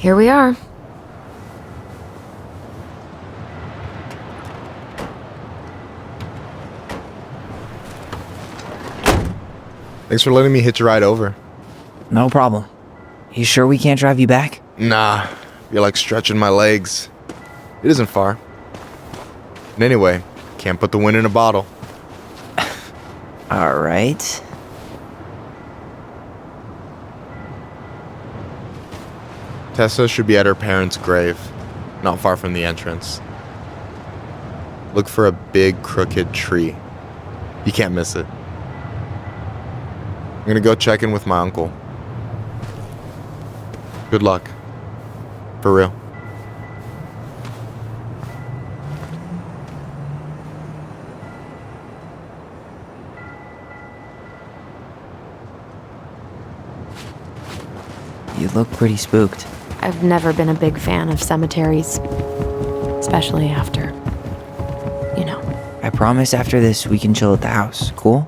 Here we are. Thanks for letting me hitch a ride over. No problem. You sure we can't drive you back? Nah, you're like stretching my legs. It isn't far. And anyway, can't put the wind in a bottle. All right. Tessa should be at her parents' grave, not far from the entrance. Look for a big crooked tree. You can't miss it. I'm gonna go check in with my uncle. Good luck. For real. You look pretty spooked. I've never been a big fan of cemeteries. Especially after, you know. I promise after this we can chill at the house, cool?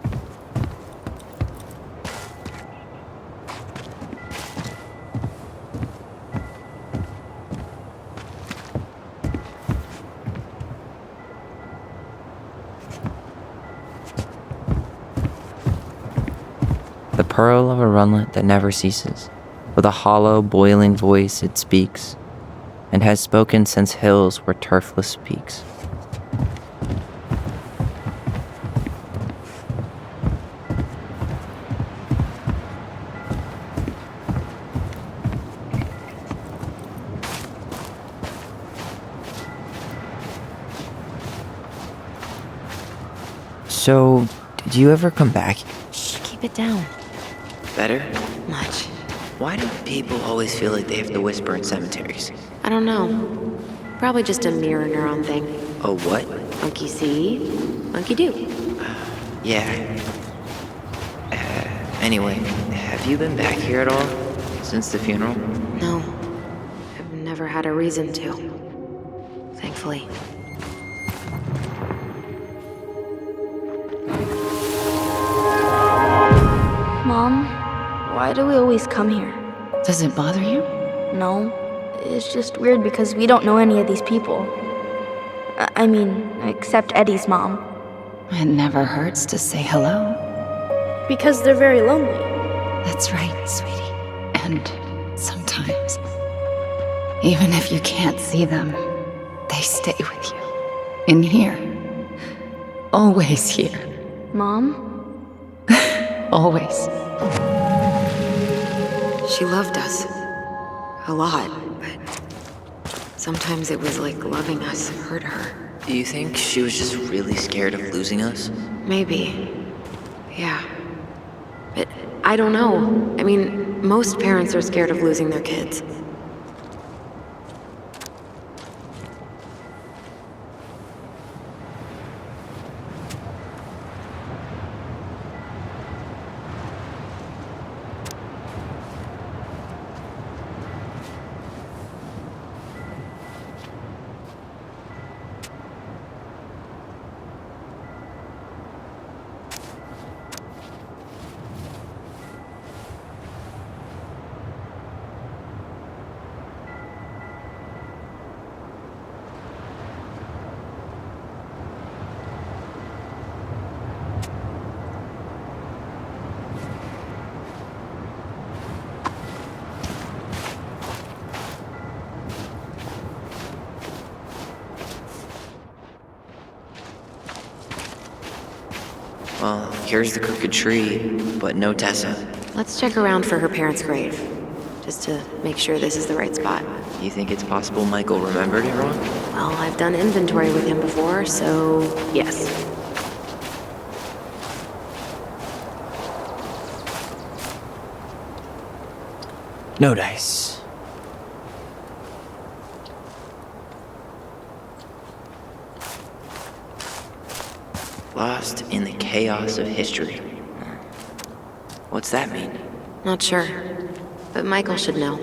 The pearl of a runlet that never ceases. With a hollow, boiling voice it speaks, and has spoken since hills were turfless peaks. So, did you ever come back? Shh, keep it down. Better? Much. Why do people always feel like they have to whisper in cemeteries? I don't know. Probably just a mirror neuron thing. Oh, what? Monkey see, monkey do. Yeah. Anyway, have you been back here at all? Since the funeral? No. I've never had a reason to. Thankfully. Mom, why do we always come here? Does it bother you? No, it's just weird because we don't know any of these people. I mean, except Eddie's mom. It never hurts to say hello. Because they're very lonely. That's right, sweetie. And sometimes, even if you can't see them, they stay with you. In here. Always here. Mom? Always. She loved us. A lot, but sometimes it was like loving us hurt her. Do you think she was just really scared of losing us? Maybe. Yeah. But I don't know. I mean, most parents are scared of losing their kids. Well, here's the crooked tree, but no Tessa. Let's check around for her parents' grave, just to make sure this is the right spot. You think it's possible Michael remembered it wrong? Well, I've done inventory with him before, so yes. No dice. Lost in the chaos of history. What's that mean? Not sure, but Michael should know.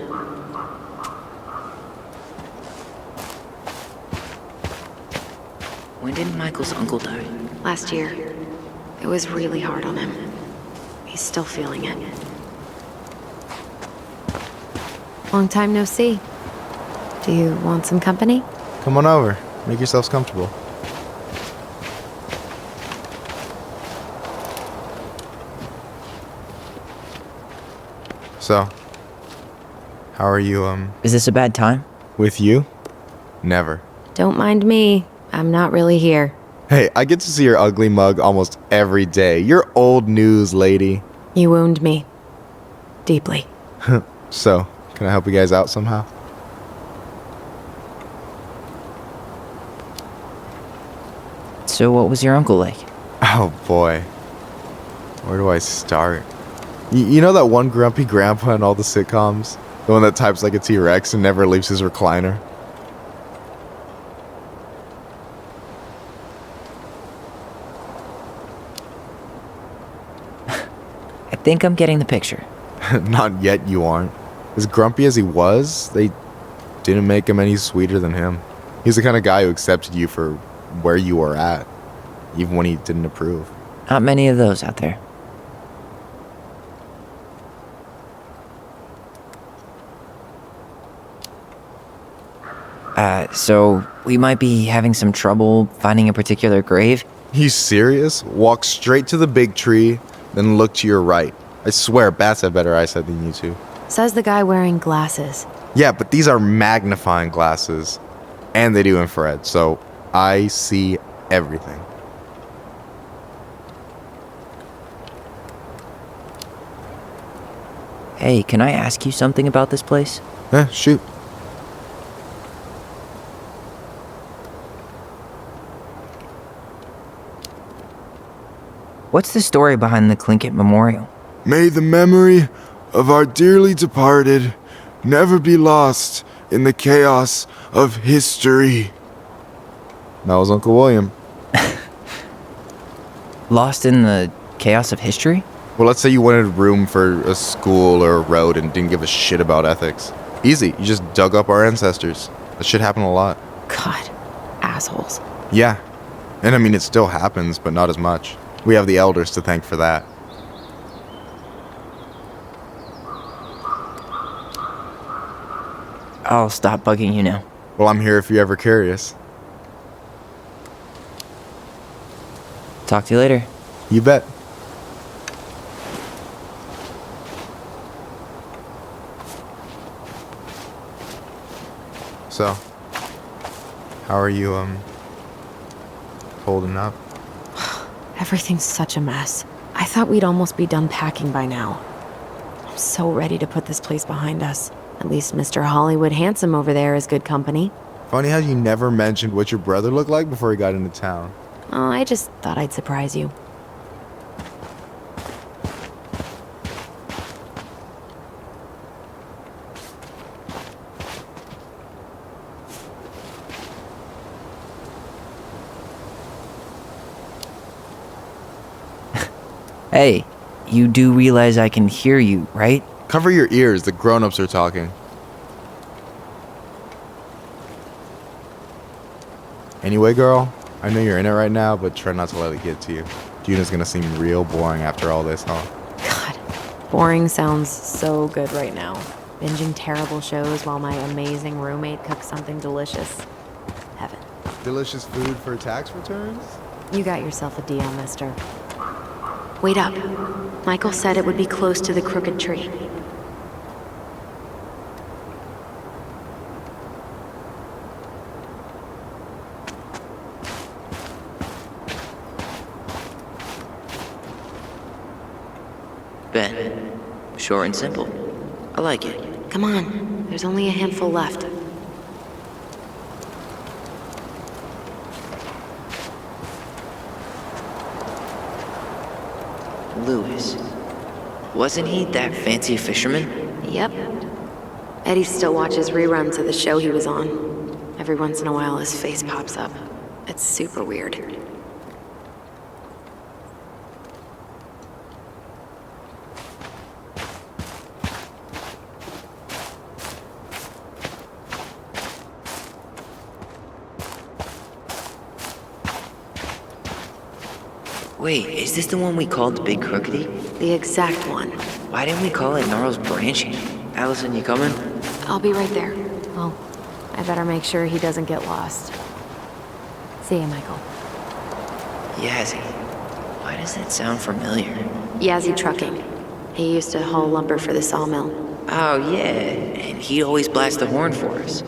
When did Michael's uncle die? Last year. It was really hard on him. He's still feeling it. Long time no see. Do you want some company? Come on over. Make yourselves comfortable. So, how are you, Is this a bad time? with you? Never. Don't mind me. I'm not really here. Hey, I get to see your ugly mug almost every day. You're old news, lady. You wound me. Deeply. So, can I help you guys out somehow? So what was your uncle like? Oh boy. Where do I start? You know that one grumpy grandpa in all the sitcoms? The one that types like a T-Rex and never leaves his recliner? I think I'm getting the picture. Not yet, you aren't. As grumpy as he was, they didn't make him any sweeter than him. He's the kind of guy who accepted you for where you were at, even when he didn't approve. Not many of those out there. So we might be having some trouble finding a particular grave. You serious? Walk straight to the big tree, then look to your right. I swear, bats have better eyesight than you two. Says the guy wearing glasses. Yeah, but these are magnifying glasses. And they do infrared, so I see everything. Hey, can I ask you something about this place? Shoot. What's the story behind the Tlingit Memorial? May the memory of our dearly departed never be lost in the chaos of history. That was Uncle William. Lost in the chaos of history? Well, let's say you wanted room for a school or a road and didn't give a shit about ethics. Easy, you just dug up our ancestors. That shit happened a lot. God. Assholes. Yeah. And I mean, it still happens, but not as much. We have the elders to thank for that. I'll stop bugging you now. Well, I'm here if you're ever curious. Talk to you later. You bet. So, how are you, holding up? Everything's such a mess. I thought we'd almost be done packing by now. I'm so ready to put this place behind us. At least Mr. Hollywood Handsome over there is good company. Funny how you never mentioned what your brother looked like before he got into town. Oh, I just thought I'd surprise you. Hey, you do realize I can hear you, right? Cover your ears, the grown-ups are talking. Anyway, girl, I know you're in it right now, but try not to let it get to you. Juna's gonna seem real boring after all this, huh? God, boring sounds so good right now. Binging terrible shows while my amazing roommate cooks something delicious. Heaven. Delicious food for tax returns? You got yourself a deal, mister. Wait up. Michael said it would be close to the crooked tree. Ben, short and simple. I like it. Come on, there's only a handful left. Lewis. Wasn't he that fancy fisherman? Yep. Eddie still watches reruns of the show he was on. Every once in a while his face pops up. It's super weird. Wait, is this the one we called the Big Crookedy? The exact one. Why didn't we call it Gnarl's Branching? Allison, you coming? I'll be right there. Well, I better make sure he doesn't get lost. See you, Michael. Yazzie. Why does that sound familiar? Yazzie Trucking. He used to haul lumber for the sawmill. Oh, yeah. And he'd always blast the horn for us.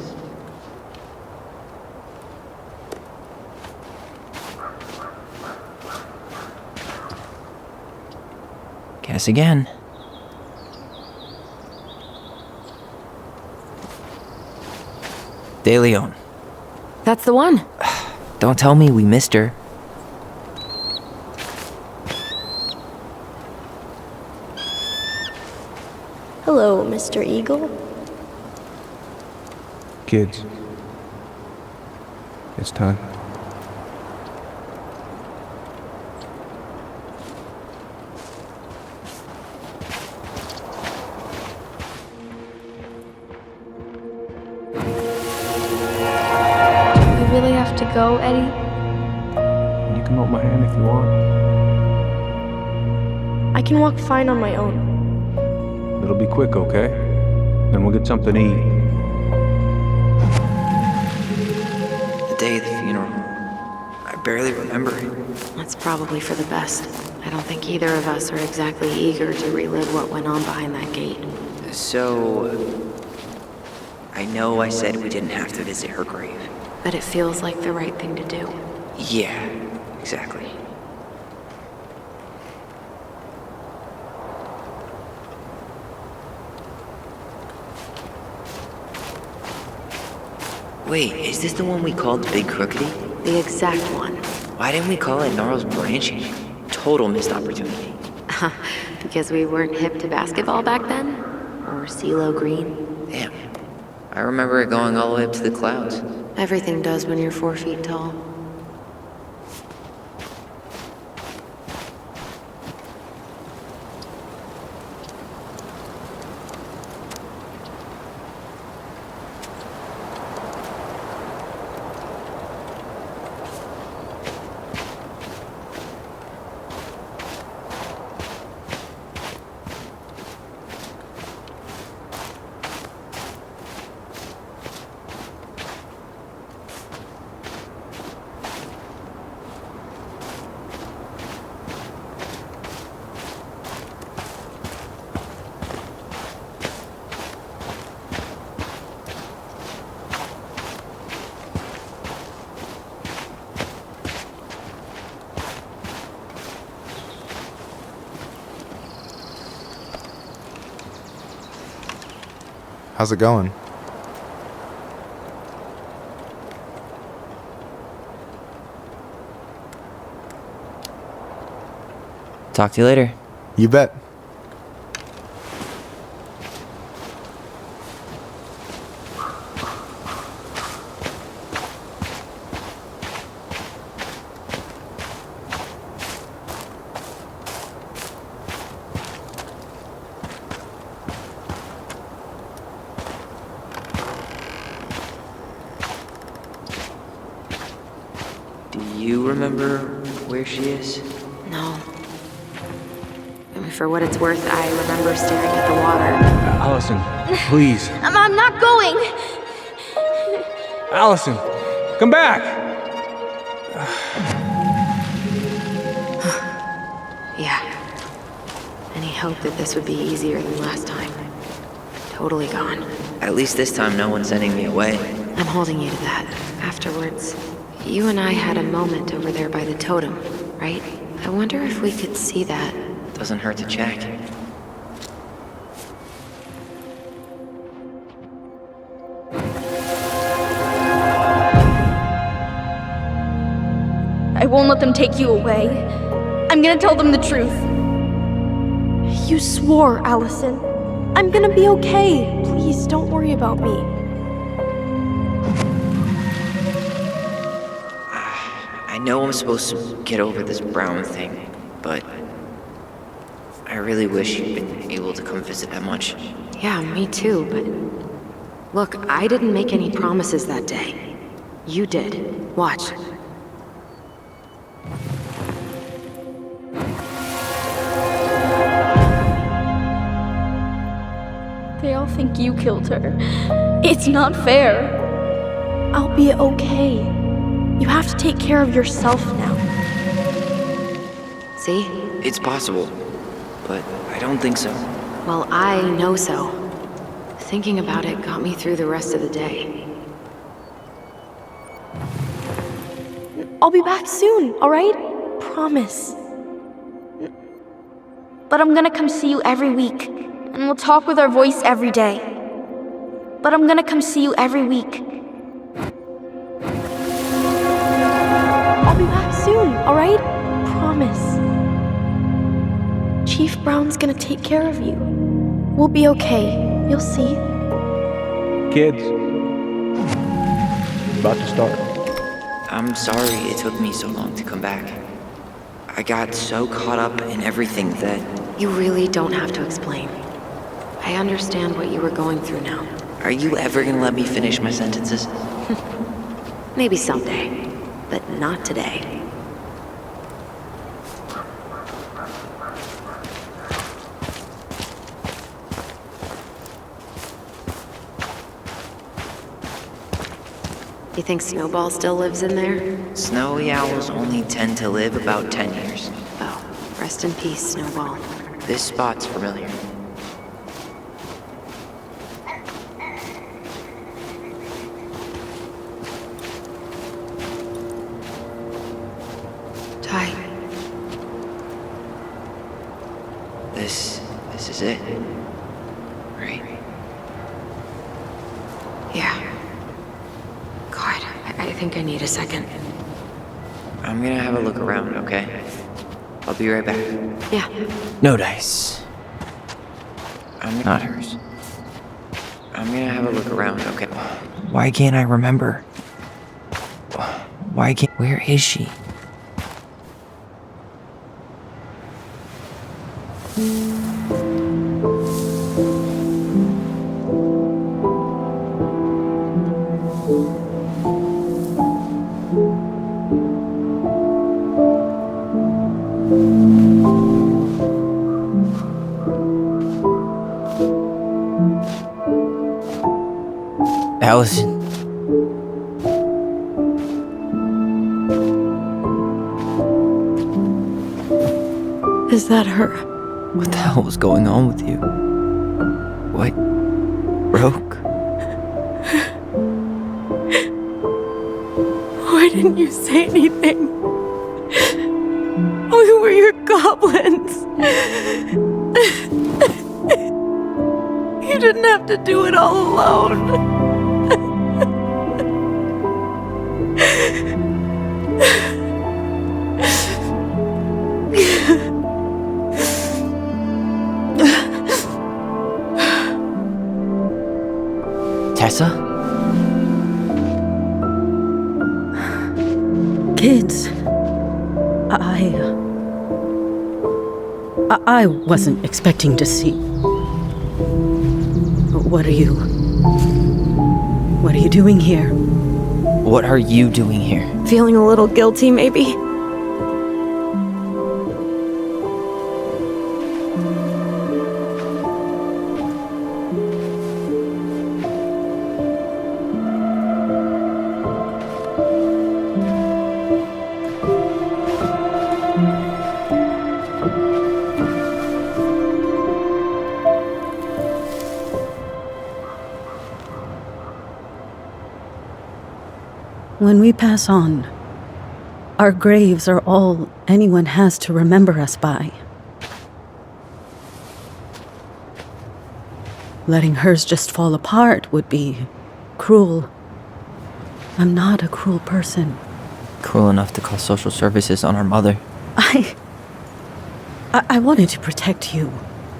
Guess again. De Leon. That's the one. Don't tell me we missed her. Hello, Mr. Eagle. Kids, it's time. We really have to go, Eddie? You can hold my hand if you want. I can walk fine on my own. It'll be quick, okay? Then we'll get something to eat. The day of the funeral. I barely remember it. That's probably for the best. I don't think either of us are exactly eager to relive what went on behind that gate. So, I know I said we didn't have to visit her grave. But it feels like the right thing to do. Yeah, exactly. Wait, is this the one we called the Big Crookedy? The exact one. Why didn't we call it Gnarls Branching? Total missed opportunity. Because we weren't hip to basketball back then? Or CeeLo Green? Damn. I remember it going all the way up to the clouds. Everything does when you're 4 feet tall. How's it going? Talk to you later. You bet. Do you remember where she is? No. I mean, for what it's worth, I remember staring at the water. Allison, please. I'm not going! Allison, come back! Yeah. Any hope that this would be easier than last time? Totally gone. At least this time no one's sending me away. I'm holding you to that. Afterwards, you and I had a moment over there by the totem, right? I wonder if we could see that. Doesn't hurt to check. I won't let them take you away. I'm gonna tell them the truth. You swore, Allison. I'm gonna be okay. Please, don't worry about me. I know I'm supposed to get over this Brown thing, but I really wish you'd been able to come visit that much. Yeah, me too, but... Look, I didn't make any promises that day. You did. Watch. They all think you killed her. It's not fair. I'll be okay. You have to take care of yourself now. See? It's possible, but I don't think so. Well, I know so. Thinking about it got me through the rest of the day. I'll be back soon, alright? Promise. But I'm gonna come see you every week, and we'll talk with our voice every day. But I'm gonna come see you every week. I'll be back soon, alright? Promise. Chief Brown's gonna take care of you. We'll be okay. You'll see. Kids. About to start. I'm sorry it took me so long to come back. I got so caught up in everything that... You really don't have to explain. I understand what you were going through now. Are you ever gonna let me finish my sentences? Maybe someday, but not today. You think Snowball still lives in there? Snowy owls only tend to live about 10 years. Oh, rest in peace, Snowball. This spot's familiar. Ty, This is it. Right? yeah. God, I think I need a second. I'm gonna have a look around, okay? I'll be right back. Yeah. No dice. Not hers. I'm gonna have a look around, okay? Why can't I remember? Why can't... Where is she? Allison. Is that her? What the hell was going on with you? What broke? Why didn't you say anything? We were your goblins. You didn't have to do it all alone. Tessa? Kids, I wasn't expecting to see. What are you doing here? What are you doing here? Feeling a little guilty, maybe? When we pass on, our graves are all anyone has to remember us by. Letting hers just fall apart would be cruel. I'm not a cruel person. Cruel enough to call social services on our mother. I wanted to protect you.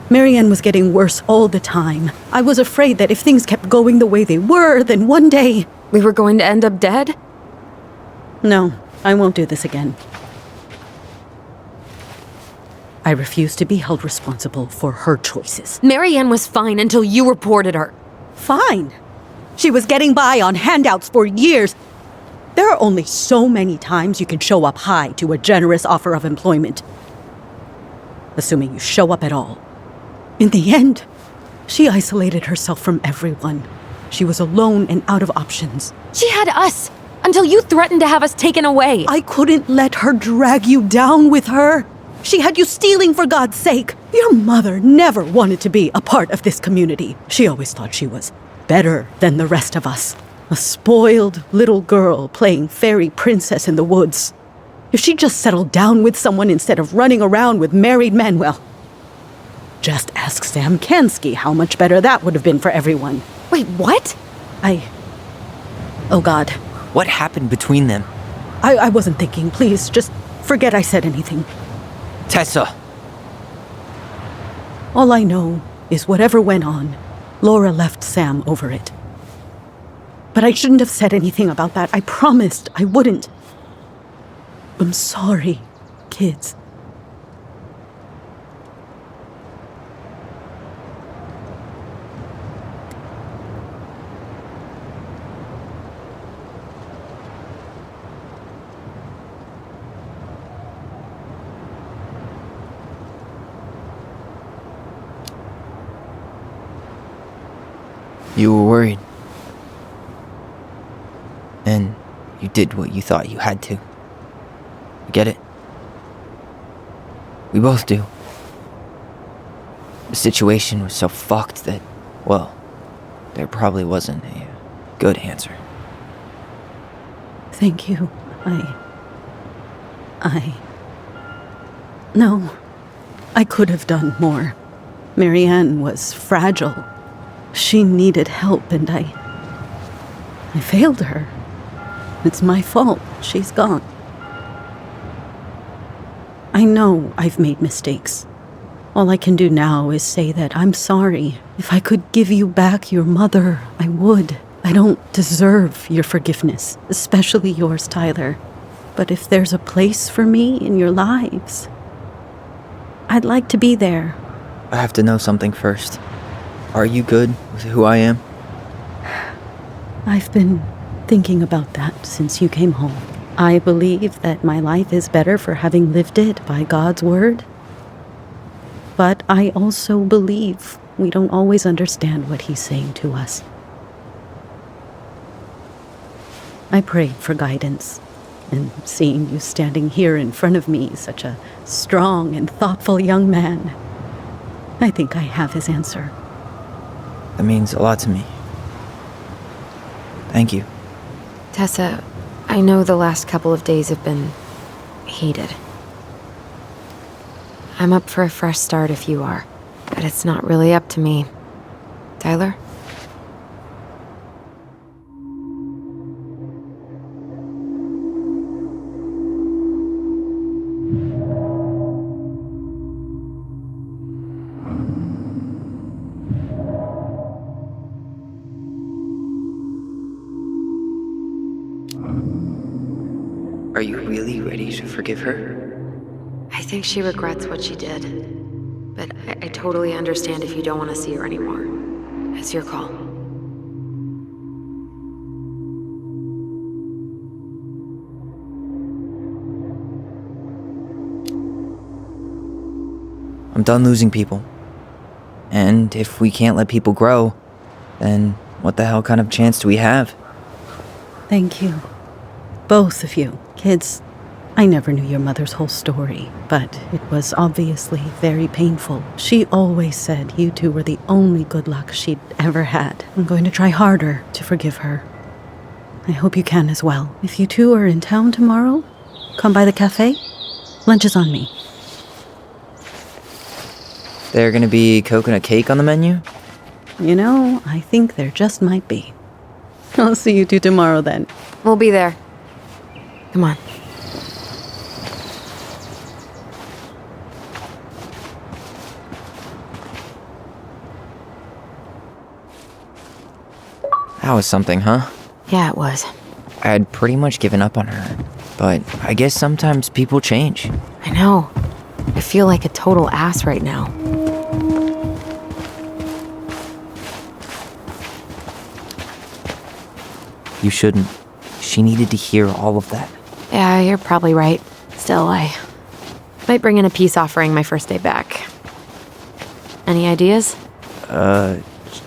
Marianne was getting worse all the time. I was afraid that if things kept going the way they were, then one day... We were going to end up dead? No, I won't do this again. I refuse to be held responsible for her choices. Marianne was fine until you reported her. Fine. She was getting by on handouts for years. There are only so many times you can show up high to a generous offer of employment. Assuming you show up at all. In the end, she isolated herself from everyone. She was alone and out of options. She had us until you threatened to have us taken away. I couldn't let her drag you down with her. She had you stealing for God's sake. Your mother never wanted to be a part of this community. She always thought she was better than the rest of us. A spoiled little girl playing fairy princess in the woods. If she just settled down with someone instead of running around with married men, well, just ask Sam Kansky how much better that would have been for everyone. Wait, what? Oh God. What happened between them? I wasn't thinking. Please, just forget I said anything. Tessa! All I know is whatever went on, Laura left Sam over it. But I shouldn't have said anything about that. I promised I wouldn't. I'm sorry, kids. You were worried. And you did what you thought you had to. I get it. We both do. The situation was so fucked that, well, there probably wasn't a good answer. Thank you. No, I could have done more. Marianne was fragile. She needed help, and I failed her. It's my fault. She's gone. I know I've made mistakes. All I can do now is say that I'm sorry. If I could give you back your mother, I would. I don't deserve your forgiveness, especially yours, Tyler. But if there's a place for me in your lives, I'd like to be there. I have to know something first. Are you good with who I am? I've been thinking about that since you came home. I believe that my life is better for having lived it by God's word. But I also believe we don't always understand what He's saying to us. I prayed for guidance, and seeing you standing here in front of me, such a strong and thoughtful young man, I think I have His answer. That means a lot to me. Thank you. Tessa, I know the last couple of days have been heated. I'm up for a fresh start if you are, but it's not really up to me. Tyler? Are you really ready to forgive her? I think she regrets what she did, but I totally understand if you don't want to see her anymore. It's your call. I'm done losing people. And if we can't let people grow, then what the hell kind of chance do we have? Thank you. Both of you. Kids, I never knew your mother's whole story, but it was obviously very painful. She always said you two were the only good luck she'd ever had. I'm going to try harder to forgive her. I hope you can as well. If you two are in town tomorrow, come by the cafe. Lunch is on me. There gonna be coconut cake on the menu? You know, I think there just might be. I'll see you two tomorrow then. We'll be there. Come on. That was something, huh? Yeah, it was. I had pretty much given up on her, but I guess sometimes people change. I know. I feel like a total ass right now. You shouldn't. She needed to hear all of that. Yeah, you're probably right. Still, I might bring in a peace offering my first day back. Any ideas?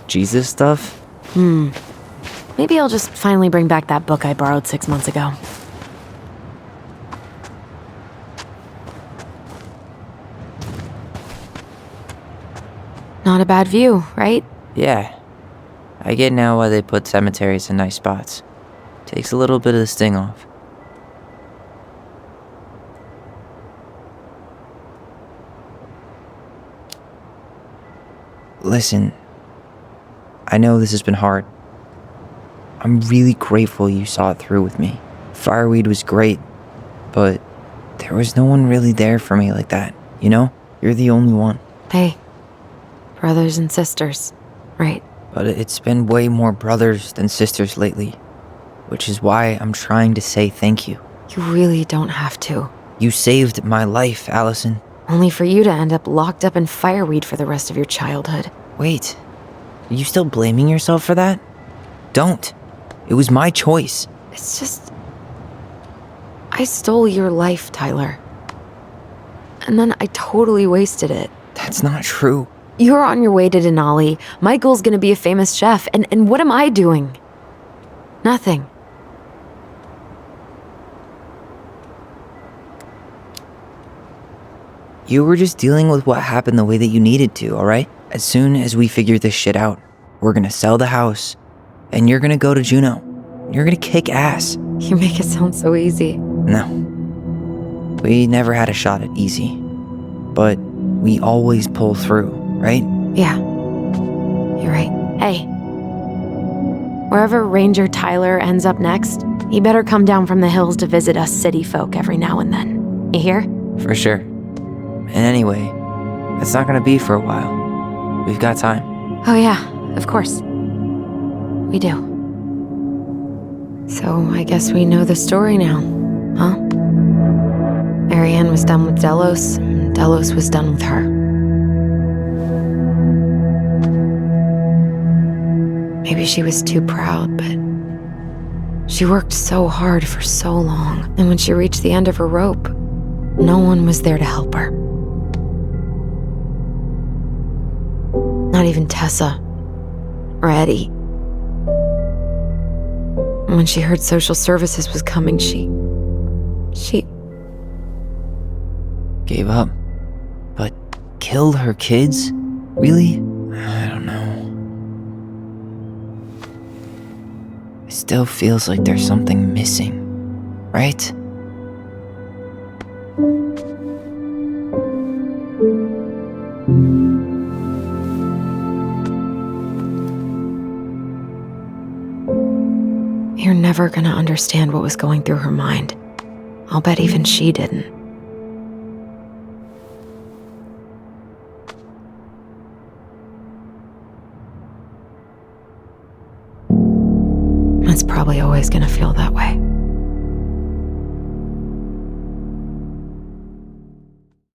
Jesus stuff? Maybe I'll just finally bring back that book I borrowed 6 months ago. Not a bad view, right? Yeah. I get now why they put cemeteries in nice spots. Takes a little bit of the sting off. Listen, I know this has been hard. I'm really grateful you saw it through with me. Fireweed was great, but there was no one really there for me like that, you know? You're the only one. Hey, brothers and sisters, right? But it's been way more brothers than sisters lately, which is why I'm trying to say thank you. You really don't have to. You saved my life, Allison. Only for you to end up locked up in fireweed for the rest of your childhood. Wait, are you still blaming yourself for that? Don't. It was my choice. It's just... I stole your life, Tyler. And then I totally wasted it. That's not true. You're on your way to Denali. Michael's gonna be a famous chef, and what am I doing? Nothing. You were just dealing with what happened the way that you needed to, alright? As soon as we figure this shit out, we're gonna sell the house, and you're gonna go to Juneau. You're gonna kick ass. You make it sound so easy. No. We never had a shot at easy. But we always pull through, right? Yeah. You're right. Hey. Wherever Ranger Tyler ends up next, he better come down from the hills to visit us city folk every now and then. You hear? For sure. And anyway, that's not gonna be for a while. We've got time. Oh yeah, of course. We do. So I guess we know the story now, huh? Marianne was done with Delos, and Delos was done with her. Maybe she was too proud, but she worked so hard for so long, and when she reached the end of her rope, no one was there to help her. Not even Tessa or Eddie. And when she heard social services was coming, she Gave up. But killed her kids? Really? I don't know. It still feels like there's something missing, right? You're never gonna understand what was going through her mind. I'll bet even she didn't. It's probably always gonna feel that way.